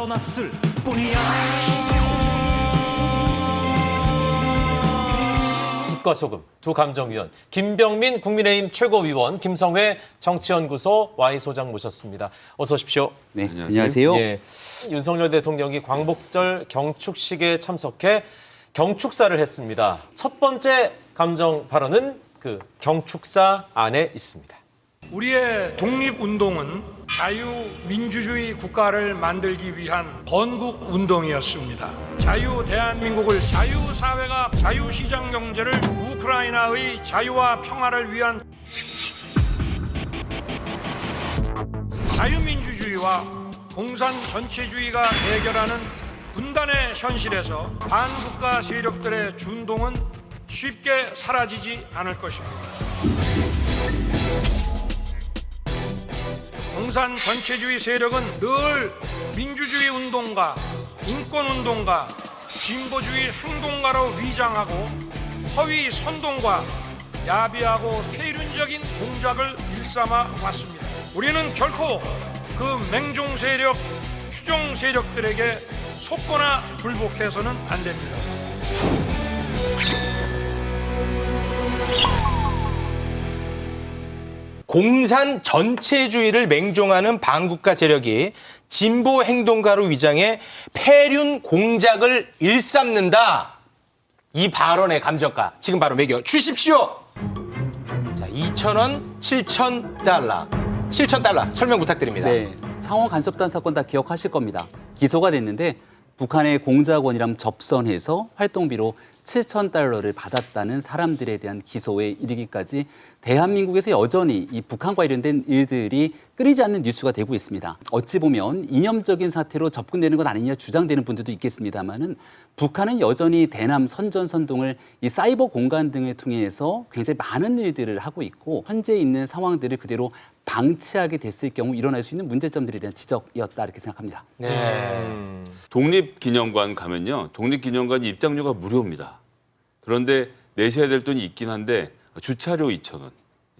태어났을 뿐이야. 빛과 소금 두 감정위원 김병민 국민의힘 최고위원 김성회 정치연구소 Y 소장 모셨습니다. 어서 오십시오. 네, 안녕하세요. 예, 윤석열 대통령이 광복절 경축식에 참석해 경축사를 했습니다. 첫 번째 감정 발언은 그 경축사 안에 있습니다. 우리의 독립운동은 자유민주주의 국가를 만들기 위한 건국운동이었습니다. 대한민국을 자유사회가 자유시장 경제를 우크라이나의 자유와 평화를 위한 자유민주주의와 공산 전체주의가 대결하는 분단의 현실에서 반국가 세력들의 준동은 쉽게 사라지지 않을 것입니다. 공산 전체주의 세력은 늘 민주주의 운동가, 인권 운동가, 진보주의 행동가로 위장하고 허위 선동과 야비하고 폐륜적인 공작을 일삼아 왔습니다. 우리는 결코 그 맹종 세력, 추종 세력들에게 속거나 굴복해서는 안 됩니다. 공산 전체주의를 맹종하는 반국가 세력이 진보 행동가로 위장해 폐륜 공작을 일삼는다. 이 발언의 감정가 지금 바로 매겨 주십시오. 자, 2,000원, 7,000달러. 7,000달러 설명 부탁드립니다. 네, 창원 간첩단 사건 다 기억하실 겁니다. 기소가 됐는데 북한의 공작원이랑 접선해서 활동비로 7,000달러를 받았다는 사람들에 대한 기소에 이르기까지 대한민국에서 여전히 이 북한과 관련된 일들이 끊이지 않는 뉴스가 되고 있습니다. 어찌 보면 이념적인 사태로 접근되는 것 아니냐 주장되는 분들도 있겠습니다만은 북한은 여전히 대남 선전선동을 이 사이버 공간 등을 통해서 굉장히 많은 일들을 하고 있고 현재 있는 상황들을 그대로 방치하게 됐을 경우 일어날 수 있는 문제점들에 대한 지적이었다 이렇게 생각합니다. 독립기념관 가면요. 독립기념관 입장료가 무료입니다. 그런데 내셔야 될 돈이 있긴 한데 주차료 2,000원.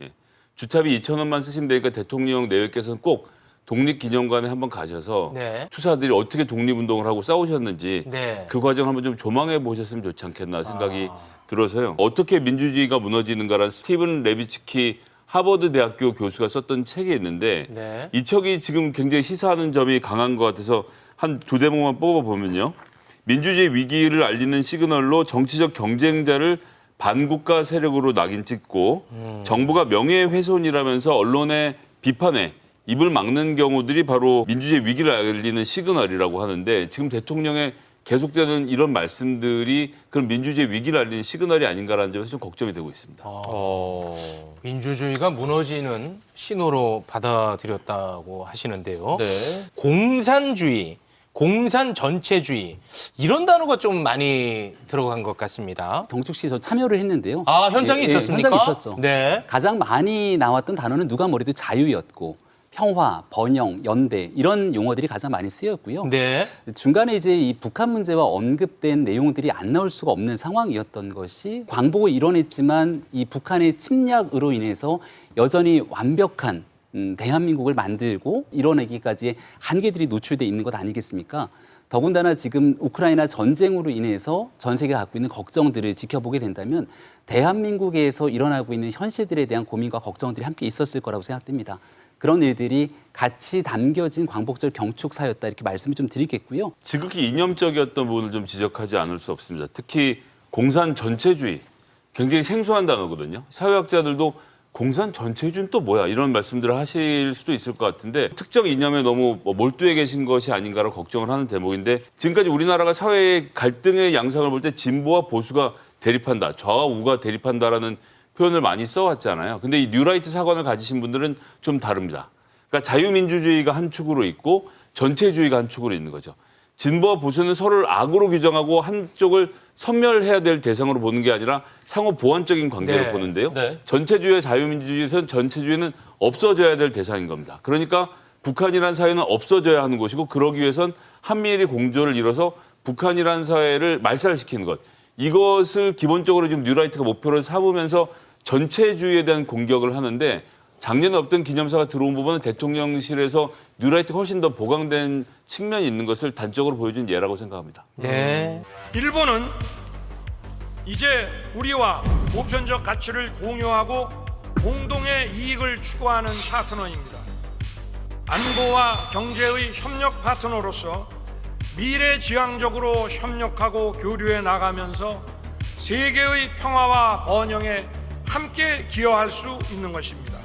예. 주차비 2,000원만 쓰시면 되니까 대통령 내외께서는 꼭 독립기념관에 한번 가셔서 네. 투사들이 어떻게 독립운동을 하고 싸우셨는지 네. 그 과정 한번 좀 조망해 보셨으면 좋지 않겠나 생각이 들어서요. 어떻게 민주주의가 무너지는가라는 스티븐 레비츠키 하버드 대학교 교수가 썼던 책이 있는데 네. 이 책이 지금 굉장히 시사하는 점이 강한 것 같아서 한 두 대목만 뽑아보면요. 민주주의 위기를 알리는 시그널로 정치적 경쟁자를 반국가 세력으로 낙인 찍고 정부가 명예훼손이라면서 언론의 비판에 입을 막는 경우들이 바로 민주주의 위기를 알리는 시그널이라고 하는데 지금 대통령의 계속되는 이런 말씀들이 그런 민주주의 위기를 알리는 시그널이 아닌가라는 점에서 좀 걱정이 되고 있습니다. 민주주의가 무너지는 신호로 받아들였다고 하시는데요. 네. 공산주의, 공산 전체주의 이런 단어가 좀 많이 들어간 것 같습니다. 경축식에 저 참여를 했는데요. 아, 현장에 예, 있었습니까? 현장에 있었죠. 네. 가장 많이 나왔던 단어는 누가 뭐래도 자유였고 평화, 번영, 연대 이런 용어들이 가장 많이 쓰였고요. 네. 중간에 이제 이 북한 문제와 언급된 내용들이 안 나올 수가 없는 상황이었던 것이 광복을 이뤄냈지만 이 북한의 침략으로 인해서 여전히 완벽한 대한민국을 만들고 이뤄내기까지의 한계들이 노출돼 있는 것 아니겠습니까? 더군다나 지금 우크라이나 전쟁으로 인해서 전 세계가 갖고 있는 걱정들을 지켜보게 된다면 대한민국에서 일어나고 있는 현실들에 대한 고민과 걱정들이 함께 있었을 거라고 생각됩니다. 그런 일들이 같이 담겨진 광복절 경축사였다 이렇게 말씀을 좀 드리겠고요. 지극히 이념적이었던 부분을 좀 지적하지 않을 수 없습니다. 특히 공산 전체주의 굉장히 생소한 단어거든요. 사회학자들도 공산 전체주의는 또 뭐야 이런 말씀들을 하실 수도 있을 것 같은데 특정 이념에 너무 몰두해 계신 것이 아닌가라고 걱정을 하는 대목인데 지금까지 우리나라가 사회의 갈등의 양상을 볼 때 진보와 보수가 대립한다, 좌와 우가 대립한다라는 표현을 많이 써왔잖아요. 근데 이 뉴라이트 사관을 가지신 분들은 좀 다릅니다. 그러니까 자유민주주의가 한 축으로 있고 전체주의가 한 축으로 있는 거죠. 진보와 보수는 서로를 악으로 규정하고 한쪽을 섬멸해야 될 대상으로 보는 게 아니라 상호 보완적인 관계로 네. 보는데요. 네. 전체주의와 자유민주주의에서는 전체주의는 없어져야 될 대상인 겁니다. 그러니까 북한이라는 사회는 없어져야 하는 곳이고 그러기 위해선 한미일이 공조를 이뤄서 북한이라는 사회를 말살시키는 것. 이것을 기본적으로 지금 뉴라이트가 목표로 삼으면서 전체주의에 대한 공격을 하는데 작년에 없던 기념사가 들어온 부분은 대통령실에서 뉴라이트가 훨씬 더 보강된 측면이 있는 것을 단적으로 보여준 예라고 생각합니다. 네. 일본은 이제 우리와 보편적 가치를 공유하고 공동의 이익을 추구하는 파트너입니다. 안보와 경제의 협력 파트너로서 미래지향적으로 협력하고 교류해 나가면서 세계의 평화와 번영에 함께 기여할 수 있는 것입니다.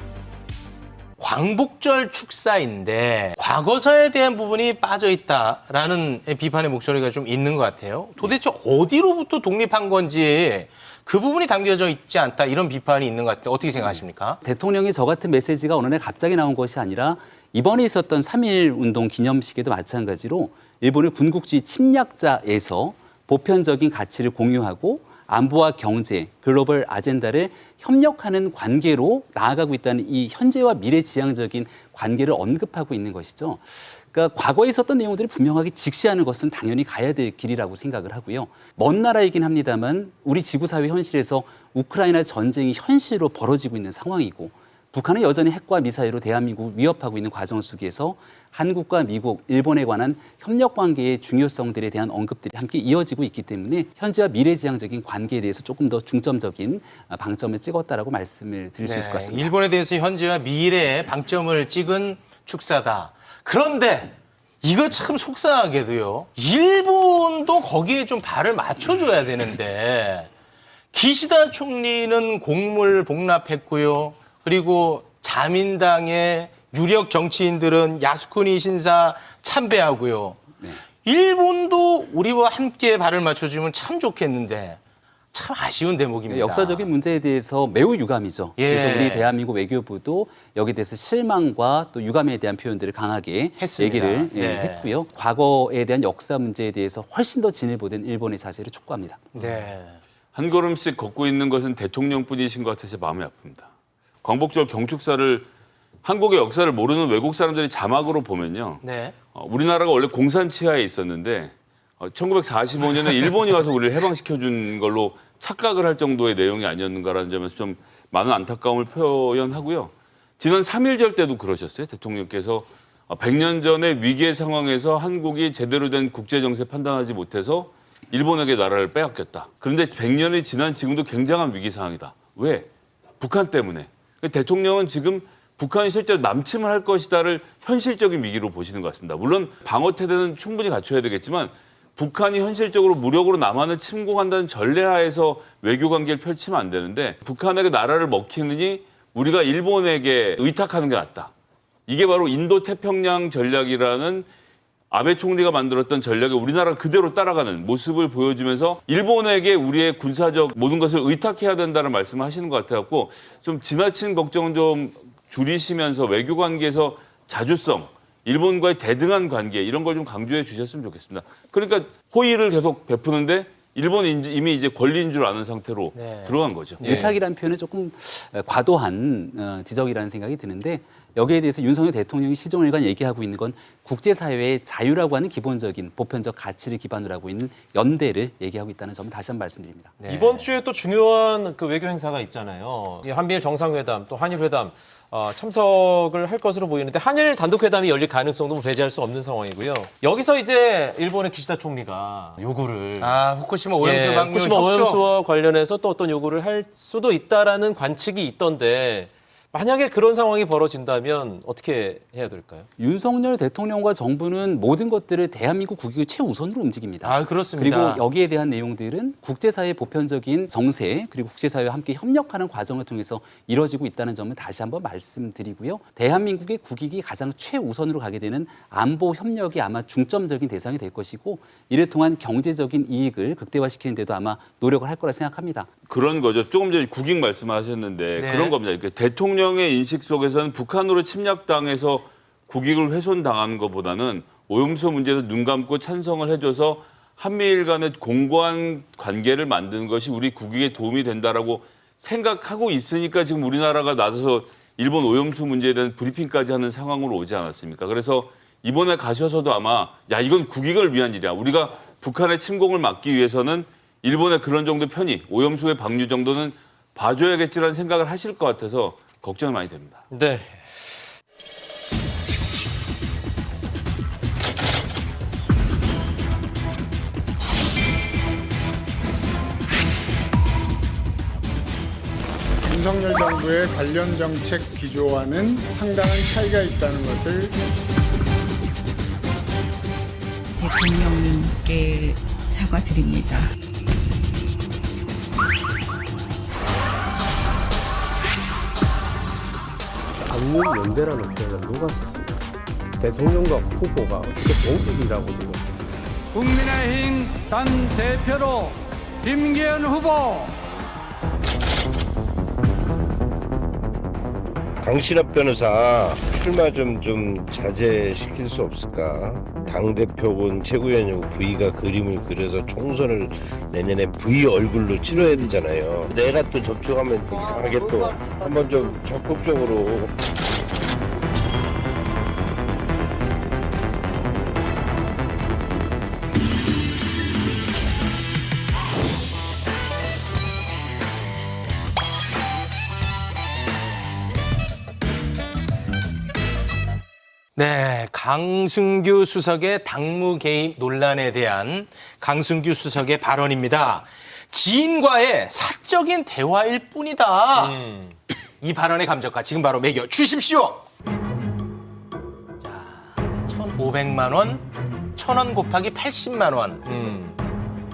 광복절 축사인데 과거사에 대한 부분이 빠져 있다라는 비판의 목소리가 좀 있는 것 같아요. 도대체 어디로부터 독립한 건지 그 부분이 담겨져 있지 않다 이런 비판이 있는 것 같아요. 어떻게 생각하십니까? 대통령이 저 같은 메시지가 어느 날 갑자기 나온 것이 아니라 이번에 있었던 3.1 운동 기념식에도 마찬가지로 일본의 군국주의 침략자에서 보편적인 가치를 공유하고 안보와 경제, 글로벌 아젠다를 협력하는 관계로 나아가고 있다는 이 현재와 미래지향적인 관계를 언급하고 있는 것이죠. 그러니까 과거에 있었던 내용들이 분명하게 직시하는 것은 당연히 가야 될 길이라고 생각을 하고요. 먼 나라이긴 합니다만 우리 지구사회 현실에서 우크라이나 전쟁이 현실로 벌어지고 있는 상황이고 북한은 여전히 핵과 미사일로 대한민국을 위협하고 있는 과정 속에서 한국과 미국, 일본에 관한 협력 관계의 중요성들에 대한 언급들이 함께 이어지고 있기 때문에 현재와 미래지향적인 관계에 대해서 조금 더 중점적인 방점을 찍었다라고 말씀을 드릴 수 있을 것 같습니다. 일본에 대해서 현재와 미래에 방점을 찍은 축사다. 그런데 이거 참 속상하게도요. 일본도 거기에 좀 발을 맞춰줘야 되는데 기시다 총리는 공물 복납했고요. 그리고 자민당의 유력 정치인들은 야스쿠니 신사 참배하고요. 네. 일본도 우리와 함께 발을 맞춰주면 참 좋겠는데 참 아쉬운 대목입니다. 역사적인 문제에 대해서 매우 유감이죠. 예. 그래서 우리 대한민국 외교부도 여기에 대해서 실망과 또 유감에 대한 표현들을 강하게 했습니다. 얘기를 네. 했고요. 과거에 대한 역사 문제에 대해서 훨씬 더 진을 보던 일본의 자세를 촉구합니다. 네. 한 걸음씩 걷고 있는 것은 대통령뿐이신 것 같아서 마음이 아픕니다. 광복절 경축사를 한국의 역사를 모르는 외국 사람들이 자막으로 보면요. 네. 우리나라가 원래 공산 치하에 있었는데 1945년에 일본이 와서 우리를 해방시켜준 걸로 착각을 할 정도의 내용이 아니었는가라는 점에서 좀 많은 안타까움을 표현하고요. 지난 3.1절 때도 그러셨어요. 대통령께서 100년 전의 위기의 상황에서 한국이 제대로 된 국제정세 판단하지 못해서 일본에게 나라를 빼앗겼다. 그런데 100년이 지난 지금도 굉장한 위기 상황이다. 왜? 북한 때문에. 대통령은 지금 북한이 실제로 남침을 할 것이다를 현실적인 위기로 보시는 것 같습니다. 물론 방어 태세는 충분히 갖춰야 되겠지만 북한이 현실적으로 무력으로 남한을 침공한다는 전례하에서 외교 관계를 펼치면 안 되는데 북한에게 나라를 먹히느니 우리가 일본에게 의탁하는 게 낫다. 이게 바로 인도태평양 전략이라는 아베 총리가 만들었던 전략에 우리나라가 그대로 따라가는 모습을 보여주면서 일본에게 우리의 군사적 모든 것을 의탁해야 된다는 말씀을 하시는 것 같아갖고 좀 지나친 걱정은 좀 줄이시면서 외교 관계에서 자주성, 일본과의 대등한 관계 이런 걸 좀 강조해 주셨으면 좋겠습니다. 그러니까 호의를 계속 베푸는데 일본이 이미 이제 권리인 줄 아는 상태로 네. 들어간 거죠. 의탁이라는 표현은 조금 과도한 지적이라는 생각이 드는데 여기에 대해서 윤석열 대통령이 시종일관 얘기하고 있는 건 국제사회의 자유라고 하는 기본적인 보편적 가치를 기반으로 하고 있는 연대를 얘기하고 있다는 점을 다시 한번 말씀드립니다. 네. 이번 주에 또 중요한 그 외교 행사가 있잖아요. 이 한미일 정상회담 또 한일회담 참석을 할 것으로 보이는데 한일 단독회담이 열릴 가능성도 배제할 수 없는 상황이고요. 여기서 이제 일본의 기시다 총리가 요구를 후쿠시마 오염수 방류 후쿠시마 협조. 오염수와 관련해서 또 어떤 요구를 할 수도 있다라는 관측이 있던데 만약에 그런 상황이 벌어진다면 어떻게 해야 될까요? 윤석열 대통령과 정부는 모든 것들을 대한민국 국익을 최우선으로 움직입니다. 그렇습니다. 그리고 여기에 대한 내용들은 국제사회의 보편적인 정세 그리고 국제사회와 함께 협력하는 과정을 통해서 이루어지고 있다는 점을 다시 한번 말씀드리고요. 대한민국의 국익이 가장 최우선으로 가게 되는 안보 협력이 아마 중점적인 대상이 될 것이고 이를 통한 경제적인 이익을 극대화시키는 데도 아마 노력을 할 거라 생각합니다. 그런 거죠. 조금 전에 국익 말씀하셨는데 네. 그런 겁니다. 그러니까 대통령의 인식 속에서는 북한으로 침략당해서 국익을 훼손당하는 것보다는 오염수 문제에서 눈 감고 찬성을 해줘서 한미일 간의 공고한 관계를 만드는 것이 우리 국익에 도움이 된다라고 생각하고 있으니까 지금 우리나라가 나서서 일본 오염수 문제에 대한 브리핑까지 하는 상황으로 오지 않았습니까? 그래서 이번에 가셔서도 아마 야 이건 국익을 위한 일이야. 우리가 북한의 침공을 막기 위해서는 일본의 그런 정도 편의, 오염수의 방류 정도는 봐줘야겠지라는 생각을 하실 것 같아서 걱정이 많이 됩니다. 네. 윤석열 정부의 관련 정책 기조와는 상당한 차이가 있다는 것을 대통령님께 사과드립니다. 당문연대라는 표현을 누가 썼습니까? 대통령과 후보가 어떻게 동급이라고 지금. 국민의힘 당 대표로 김기현 후보. 강신업 변호사 출마 좀 자제시킬 수 없을까? 당대표군 최고위원이고 V가 그림을 그려서 총선을 내년에 V 얼굴로 치러야 되잖아요. 내가 또 접촉하면 이상하게 또 한번 좀 적극적으로. 네, 강승규 수석의 당무 개입 논란에 대한 강승규 수석의 발언입니다. 지인과의 사적인 대화일 뿐이다. 이 발언의 감정가 지금 바로 매겨 주십시오. 자, 1,500만 원, 1,000원 곱하기 80만 원.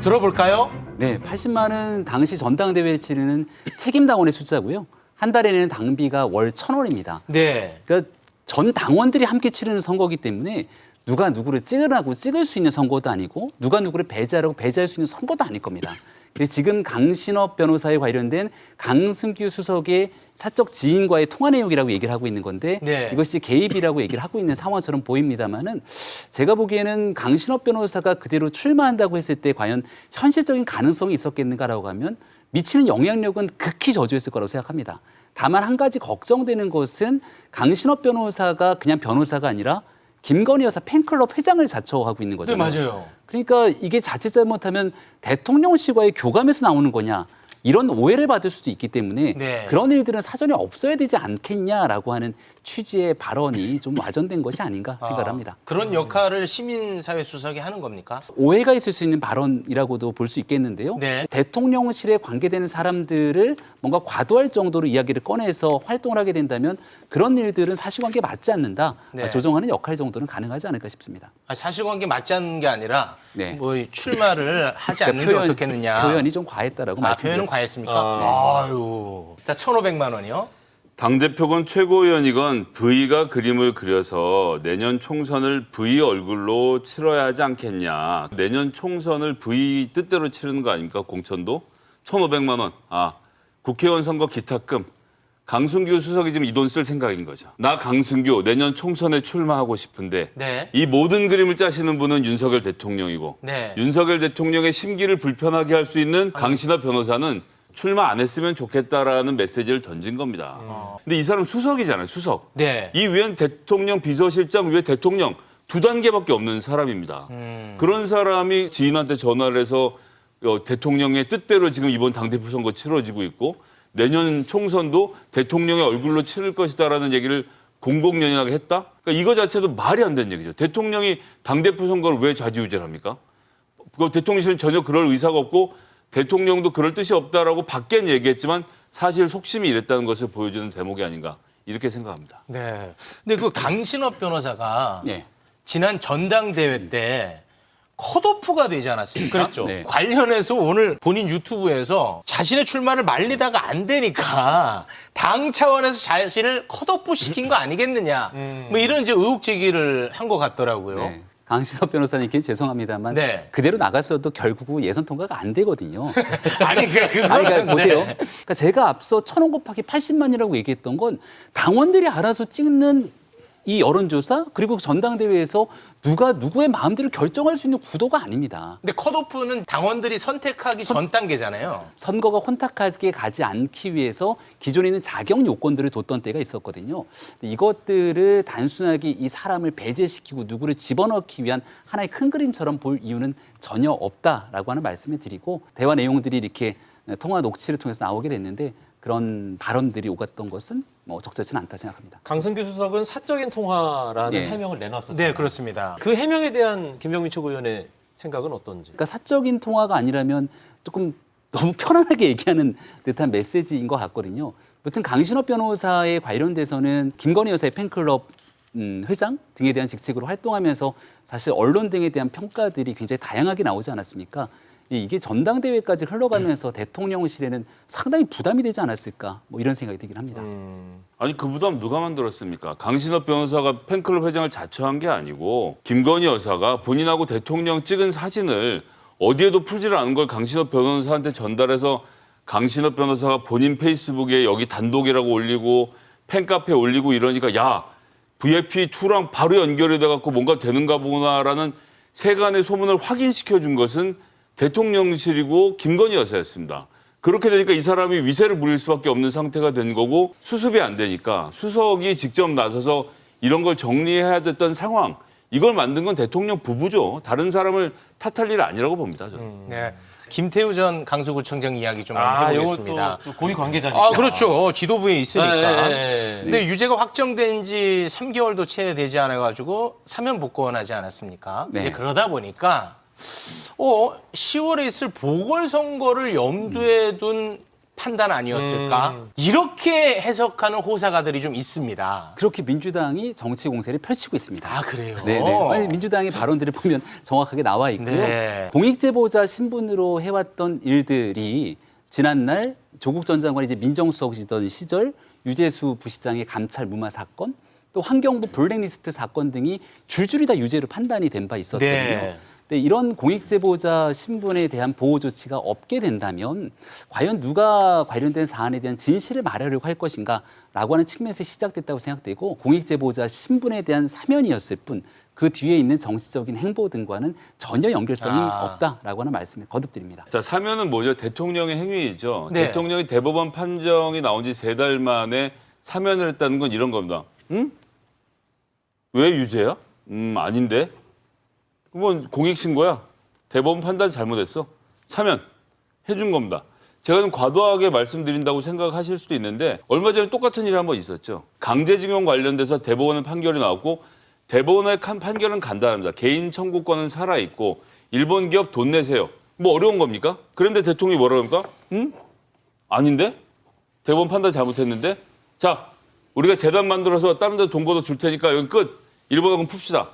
들어볼까요? 네, 80만 원 당시 전당대회를 치르는 책임당원의 숫자고요. 한 달에는 당비가 월 1,000원입니다. 네. 그러니까 전 당원들이 함께 치르는 선거이기 때문에 누가 누구를 찍으라고 찍을 수 있는 선거도 아니고 누가 누구를 배제하라고 배제할 수 있는 선거도 아닐 겁니다. 근데 지금 강신업 변호사에 관련된 강승규 수석의 사적 지인과의 통화 내용이라고 얘기를 하고 있는 건데 네. 이것이 개입이라고 얘기를 하고 있는 상황처럼 보입니다만은 제가 보기에는 강신업 변호사가 그대로 출마한다고 했을 때 과연 현실적인 가능성이 있었겠는가라고 하면 미치는 영향력은 극히 저조했을 거라고 생각합니다. 다만 한 가지 걱정되는 것은 강신업 변호사가 그냥 변호사가 아니라 김건희 여사 팬클럽 회장을 자처하고 있는 네, 거잖아요. 맞아요. 그러니까 이게 자칫 잘못하면 대통령실과의 교감에서 나오는 거냐 이런 오해를 받을 수도 있기 때문에 네. 그런 일들은 사전에 없어야 되지 않겠냐라고 하는 취지의 발언이 좀 와전된 것이 아닌가 생각을 합니다. 그런 역할을 시민사회 수석이 하는 겁니까? 오해가 있을 수 있는 발언이라고도 볼 수 있겠는데요. 네. 대통령실에 관계되는 사람들을 뭔가 과도할 정도로 이야기를 꺼내서 활동을 하게 된다면 그런 일들은 사실관계에 맞지 않는다. 네. 조정하는 역할 정도는 가능하지 않을까 싶습니다. 사실관계 맞지 않는 게 아니라 네. 뭐 출마를 하지 않는 게 어떻겠느냐. 표현이 좀 과했다라고 표현은 말씀드렸습니다. 과했습니까? 아유. 자, 1,500만 원이요. 당대표건 최고위원이건 V가 그림을 그려서 내년 총선을 V 얼굴로 치러야 하지 않겠냐. 내년 총선을 V 뜻대로 치르는 거 아닙니까? 공천도? 1,500만 원. 국회의원 선거 기탁금. 강승규 수석이 지금 이 돈 쓸 생각인 거죠. 나 강승규 내년 총선에 출마하고 싶은데 네. 이 모든 그림을 짜시는 분은 윤석열 대통령이고 네. 윤석열 대통령의 심기를 불편하게 할 수 있는 강신업 변호사는 출마 안 했으면 좋겠다라는 메시지를 던진 겁니다. 근데 이 사람 수석이잖아요, 수석. 네. 이 위엔 대통령 비서실장 위에 대통령 2단계밖에 없는 사람입니다. 그런 사람이 지인한테 전화를 해서 대통령의 뜻대로 지금 이번 당대표 선거 치러지고 있고 내년 총선도 대통령의 얼굴로 치를 것이다라는 얘기를 공공연하게 했다? 그러니까 이거 자체도 말이 안 되는 얘기죠. 대통령이 당대표 선거를 왜 좌지우지를 합니까? 대통령실은 전혀 그럴 의사가 없고 대통령도 그럴 뜻이 없다라고 밖엔 얘기했지만 사실 속심이 이랬다는 것을 보여주는 대목이 아닌가 이렇게 생각합니다. 네. 근데 그 강신업 변호사가 네. 지난 전당대회 때 컷오프가 되지 않았습니까? 그렇죠. 네. 관련해서 오늘 본인 유튜브에서 자신의 출마를 말리다가 안 되니까 당 차원에서 자신을 컷오프 시킨 거 아니겠느냐. 뭐 이런 이제 의혹 제기를 한 것 같더라고요. 네. 강신업 변호사님께 죄송합니다만 네. 그대로 나갔어도 결국 예선 통과가 안 되거든요. 아니, 그거는 아니, 그러니까 보세요. 네. 그러니까 제가 앞서 1,000원 곱하기 80만이라고 얘기했던 건 당원들이 알아서 찍는 이 여론조사 그리고 전당대회에서 누가 누구의 마음대로 결정할 수 있는 구도가 아닙니다. 근데 컷오프는 당원들이 선택하기 전 단계잖아요. 선거가 혼탁하게 가지 않기 위해서 기존에 있는 자격 요건들을 뒀던 때가 있었거든요. 이것들을 단순하게 이 사람을 배제시키고 누구를 집어넣기 위한 하나의 큰 그림처럼 볼 이유는 전혀 없다라고 하는 말씀을 드리고 대화 내용들이 이렇게 통화 녹취를 통해서 나오게 됐는데 그런 발언들이 오갔던 것은 적절치는 않다 생각합니다. 강승규 수석은 사적인 통화라는 예. 해명을 내놨었죠. 네, 그렇습니다. 그 해명에 대한 김병민 최고위원의 생각은 어떤지. 그러니까 사적인 통화가 아니라면 조금 너무 편안하게 얘기하는 듯한 메시지인 것 같거든요. 여튼 강신업 변호사에 관련돼서는 김건희 여사의 팬클럽 회장 등에 대한 직책으로 활동하면서 사실 언론 등에 대한 평가들이 굉장히 다양하게 나오지 않았습니까? 이게 전당대회까지 흘러가면서 대통령실에는 상당히 부담이 되지 않았을까 이런 생각이 들긴 합니다. 아니 그 부담 누가 만들었습니까? 강신업 변호사가 팬클럽 회장을 자처한 게 아니고 김건희 여사가 본인하고 대통령 찍은 사진을 어디에도 풀지를 않은 걸 강신업 변호사한테 전달해서 강신업 변호사가 본인 페이스북에 여기 단독이라고 올리고 팬카페에 올리고 이러니까 야 VIP2랑 바로 연결이 돼갖고 뭔가 되는가 보구나라는 세간의 소문을 확인시켜 준 것은 대통령실이고 김건희 여사였습니다. 그렇게 되니까 이 사람이 위세를 부릴 수밖에 없는 상태가 된 거고 수습이 안 되니까 수석이 직접 나서서 이런 걸 정리해야 됐던 상황. 이걸 만든 건 대통령 부부죠. 다른 사람을 탓할 일 아니라고 봅니다. 저는. 네. 김태우 전 강서구청장 이야기 좀 한번 해보겠습니다. 이것도 고위 관계자니까. 그렇죠. 지도부에 있으니까. 네. 근데 유죄가 확정된 지 3개월도 채 되지 않아가지고 사면 복권하지 않았습니까? 네. 이제 그러다 보니까 10월에 있을 보궐선거를 염두에 둔 판단 아니었을까? 이렇게 해석하는 호사가들이 좀 있습니다. 그렇게 민주당이 정치 공세를 펼치고 있습니다. 아, 그래요? 네네. 아니, 민주당의 발언들을 보면 정확하게 나와 있고요. 네. 공익제보자 신분으로 해왔던 일들이 지난날 조국 전 장관이 이제 민정수석이던 시절 유재수 부시장의 감찰 무마 사건, 또 환경부 블랙리스트 사건 등이 줄줄이 다 유죄로 판단이 된 바 있었거든요. 네. 근데 이런 공익제보자 신분에 대한 보호 조치가 없게 된다면 과연 누가 관련된 사안에 대한 진실을 말하려고 할 것인가라고 하는 측면에서 시작됐다고 생각되고 공익제보자 신분에 대한 사면이었을 뿐 그 뒤에 있는 정치적인 행보 등과는 전혀 연결성이 없다라고 하는 말씀을 거듭드립니다. 자, 사면은 뭐죠? 대통령의 행위이죠. 네. 대통령이 대법원 판정이 나온 지 3달 만에 사면을 했다는 건 이런 겁니다. 응? 왜 유죄야? 아닌데. 그건 공익신고야. 대법원 판단 잘못했어. 사면 해준 겁니다. 제가 좀 과도하게 말씀드린다고 생각하실 수도 있는데 얼마 전에 똑같은 일이 한번 있었죠. 강제징용 관련돼서 대법원의 판결이 나왔고 대법원의 판결은 간단합니다. 개인 청구권은 살아있고 일본 기업 돈 내세요. 뭐 어려운 겁니까? 그런데 대통령이 뭐라고 합니까? 응? 아닌데? 대법원 판단 잘못했는데? 자, 우리가 재단 만들어서 다른 데 돈 걷어 줄 테니까 여기 끝. 일본하고는 풉시다.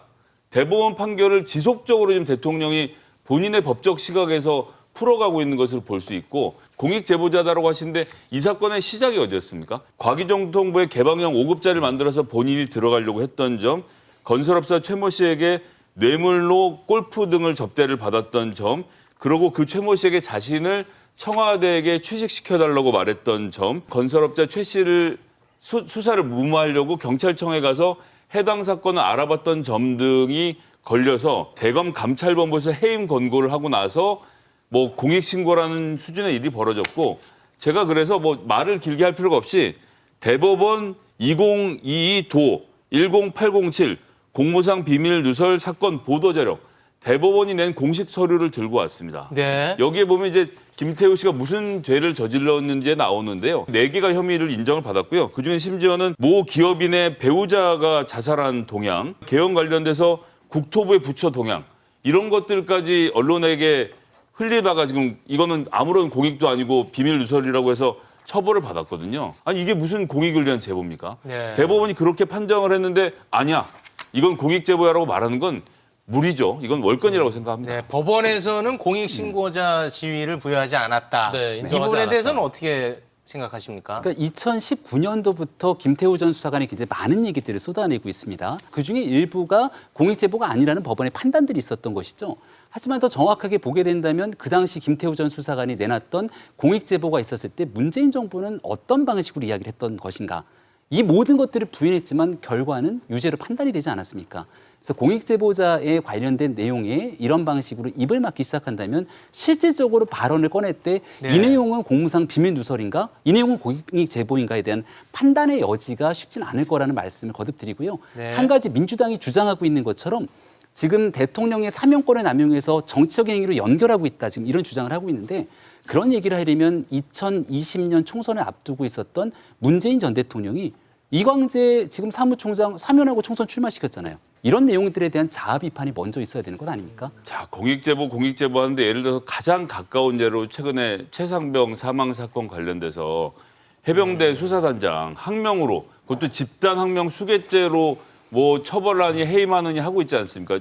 대법원 판결을 지속적으로 지금 대통령이 본인의 법적 시각에서 풀어가고 있는 것을 볼 수 있고 공익제보자다라고 하시는데 이 사건의 시작이 어디였습니까? 과기정통부의 개방형 5급자를 만들어서 본인이 들어가려고 했던 점, 건설업자 최모 씨에게 뇌물로 골프 등을 접대를 받았던 점, 그리고 그 최모 씨에게 자신을 청와대에게 취직시켜달라고 말했던 점, 건설업자 최 씨를 수사를 무마하려고 경찰청에 가서 해당 사건을 알아봤던 점 등이 걸려서 대검 감찰본부에서 해임 권고를 하고 나서 뭐 공익신고라는 수준의 일이 벌어졌고 제가 그래서 뭐 말을 길게 할 필요가 없이 대법원 2022도 10807 공무상 비밀 누설 사건 보도자료 대법원이 낸 공식 서류를 들고 왔습니다. 네. 여기에 보면 이제 김태우 씨가 무슨 죄를 저질렀는지에 나오는데요. 4개가 혐의를 인정을 받았고요. 그중에 심지어는 모 기업인의 배우자가 자살한 동향, 개헌 관련돼서 국토부의 부처 동향 이런 것들까지 언론에게 흘리다가 지금 이거는 아무런 공익도 아니고 비밀 누설이라고 해서 처벌을 받았거든요. 아니 이게 무슨 공익을 위한 제보입니까? 네. 대법원이 그렇게 판정을 했는데 아니야. 이건 공익제보야라고 말하는 건 무리죠. 이건 월권이라고 생각합니다. 네, 법원에서는 공익신고자 지위를 부여하지 않았다. 네, 이 인정하지 부분에 않았다. 대해서는 어떻게 생각하십니까? 그러니까 2019년도부터 김태우 전 수사관이 굉장히 많은 얘기들을 쏟아내고 있습니다. 그중에 일부가 공익제보가 아니라는 법원의 판단들이 있었던 것이죠. 하지만 더 정확하게 보게 된다면 그 당시 김태우 전 수사관이 내놨던 공익제보가 있었을 때 문재인 정부는 어떤 방식으로 이야기를 했던 것인가. 이 모든 것들을 부인했지만 결과는 유죄로 판단이 되지 않았습니까? 그래서 공익제보자에 관련된 내용에 이런 방식으로 입을 막기 시작한다면 실질적으로 발언을 꺼낼 때 이 내용은 공무상 비밀 누설인가? 이 내용은 공익제보인가에 대한 판단의 여지가 쉽진 않을 거라는 말씀을 거듭드리고요. 네. 한 가지 민주당이 주장하고 있는 것처럼 지금 대통령의 사면권을 남용해서 정치적인 행위로 연결하고 있다. 지금 이런 주장을 하고 있는데 그런 얘기를 하려면 2020년 총선을 앞두고 있었던 문재인 전 대통령이 이광재 지금 사무총장 사면하고 총선 출마시켰잖아요. 이런 내용들에 대한 자아 비판이 먼저 있어야 되는 것 아닙니까? 자, 공익제보 하는데 예를 들어서 가장 가까운 예로 최근에 최상병 사망 사건 관련돼서 해병대 수사단장 항명으로 그것도 집단 항명 수괴죄로 뭐 처벌하니 해임하느니 하고 있지 않습니까?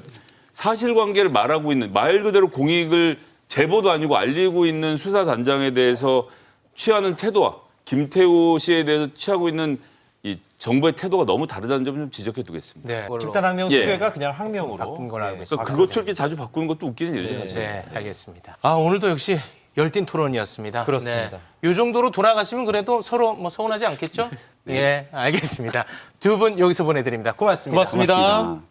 사실관계를 말하고 있는 말 그대로 공익을 제보도 아니고 알리고 있는 수사단장에 대해서 취하는 태도와 김태우 씨에 대해서 취하고 있는 이 정부의 태도가 너무 다르다는 점을 좀 지적해 두겠습니다. 네. 집단 항명 예. 수괴가 그냥 항명으로 바꾼 걸로 알고 있습니다. 그러니까 그것을 이렇게 자주 바꾸는 것도 웃기는 일이죠. 사실. 네, 알겠습니다. 아, 오늘도 역시 열띤 토론이었습니다. 그렇습니다. 네. 이 정도로 돌아가시면 그래도 서로 뭐 서운하지 않겠죠? 예, 알겠습니다. 두 분 여기서 보내드립니다. 고맙습니다. 고맙습니다. 고맙습니다.